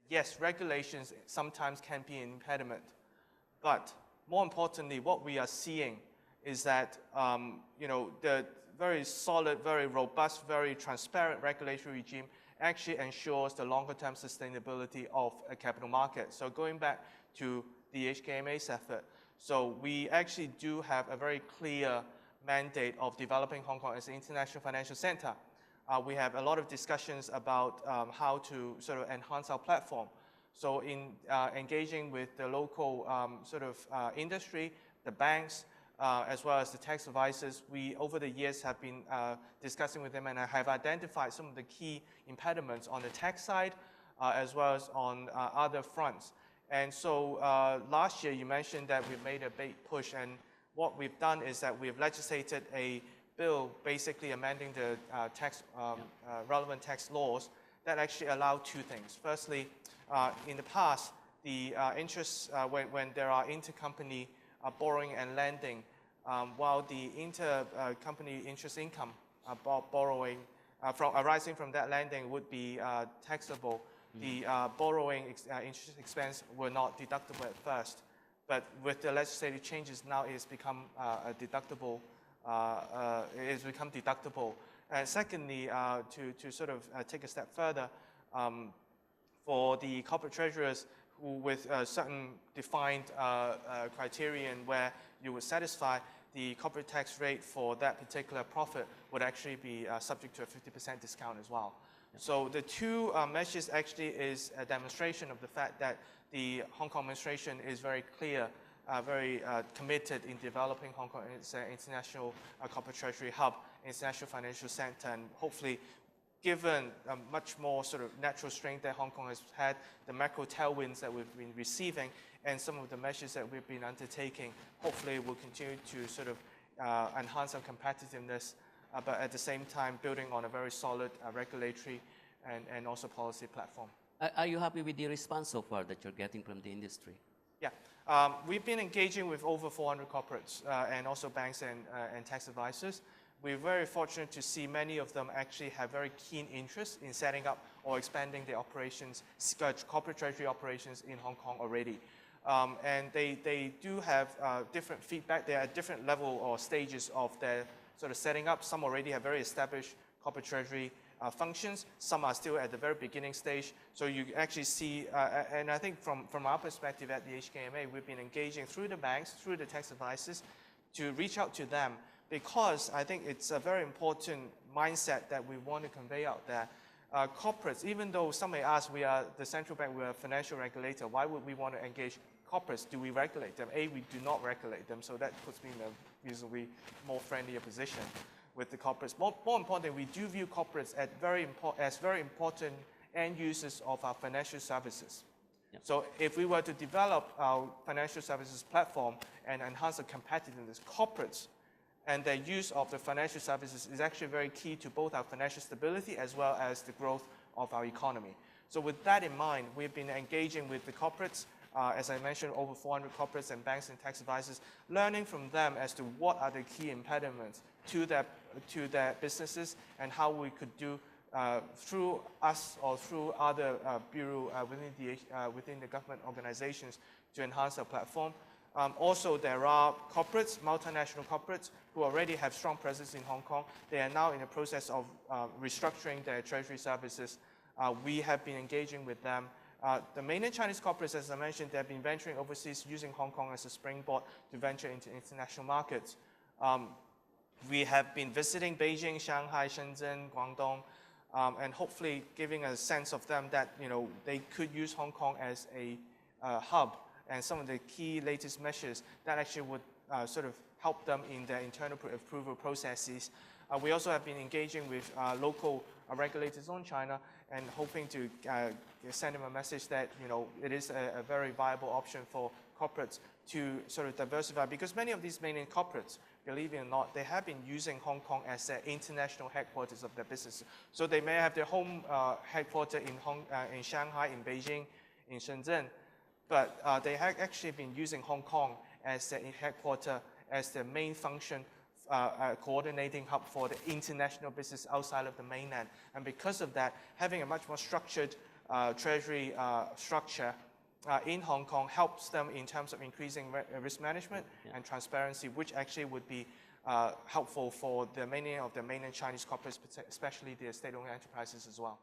yes, regulations sometimes can be an impediment, but more importantly, what we are seeing is that the very solid, very robust, very transparent regulatory regime actually ensures the longer-term sustainability of a capital market. So going back to the HKMA's effort, so we actually do have a very clear mandate of developing Hong Kong as an international financial center. We have a lot of discussions about how to sort of enhance our platform. So in engaging with the local industry, the banks, as well as the tax advisors, we over the years have been discussing with them and have identified some of the key impediments on the tax side as well as on other fronts. And so last year you mentioned that we've made a big push, and what we've done is that we've legislated a bill basically amending the relevant tax laws that actually allow two things. Firstly, in the past, the interests, when there are intercompany borrowing and lending, while the intercompany interest income borrowing arising from that lending would be taxable, the borrowing interest expense were not deductible at first. But with the legislative changes, now it has become deductible. And secondly, to sort of take a step further, for the corporate treasurers who with certain defined criterion where you would satisfy, the corporate tax rate for that particular profit would actually be subject to a 50% discount as well. So the two measures actually is a demonstration of the fact that the Hong Kong administration is very clear, very committed in developing Hong Kong as an international corporate treasury hub, international financial center, and hopefully, given a much more sort of natural strength that Hong Kong has had, the macro tailwinds that we've been receiving, and some of the measures that we've been undertaking, hopefully will continue to sort of enhance our competitiveness, but at the same time building on a very solid regulatory and also policy platform. Are you happy with the response so far that you're getting from the industry? Yeah, we've been engaging with over 400 corporates and also banks and tax advisors. We're very fortunate to see many of them actually have very keen interest in setting up or expanding their operations, corporate treasury operations in Hong Kong already. And they do have different feedback. They're at different level or stages of their sort of setting up. Some already have very established corporate treasury functions. Some are still at the very beginning stage. So you actually see, and I think from our perspective at the HKMA, we've been engaging through the banks, through the tax advisors, to reach out to them, because I think it's a very important mindset that we want to convey out there. Corporates, even though some may ask, we are the central bank, we are a financial regulator, why would we want to engage corporates? Do we regulate them? A, we do not regulate them, so that puts me in a reasonably more friendlier position with the corporates. More importantly, we do view corporates as very important end users of our financial services. Yeah. So if we were to develop our financial services platform and enhance the competitiveness, corporates and their use of the financial services is actually very key to both our financial stability as well as the growth of our economy. So with that in mind, we've been engaging with the corporates, as I mentioned, over 400 corporates and banks and tax advisors, learning from them as to what are the key impediments to their businesses and how we could do through us or through other bureau within the government organizations to enhance our platform. Also, there are corporates, multinational corporates, who already have strong presence in Hong Kong. They are now in the process of restructuring their treasury services. We have been engaging with them. The mainland Chinese corporates, as I mentioned, they have been venturing overseas using Hong Kong as a springboard to venture into international markets. We have been visiting Beijing, Shanghai, Shenzhen, Guangdong, and hopefully giving a sense of them that they could use Hong Kong as a hub, and some of the key latest measures that actually would sort of help them in their internal approval processes. We also have been engaging with local regulators on China and hoping to send them a message that it is a very viable option for corporates to sort of diversify, because many of these mainland corporates, believe it or not, they have been using Hong Kong as their international headquarters of their business. So they may have their home headquarters in Shanghai, in Beijing, in Shenzhen, but they have actually been using Hong Kong as their headquarters, as their main function, coordinating hub for the international business outside of the mainland. And because of that, having a much more structured treasury structure in Hong Kong helps them in terms of increasing risk management and transparency, which actually would be helpful for the many of the mainland Chinese corporates, especially the state-owned enterprises as well.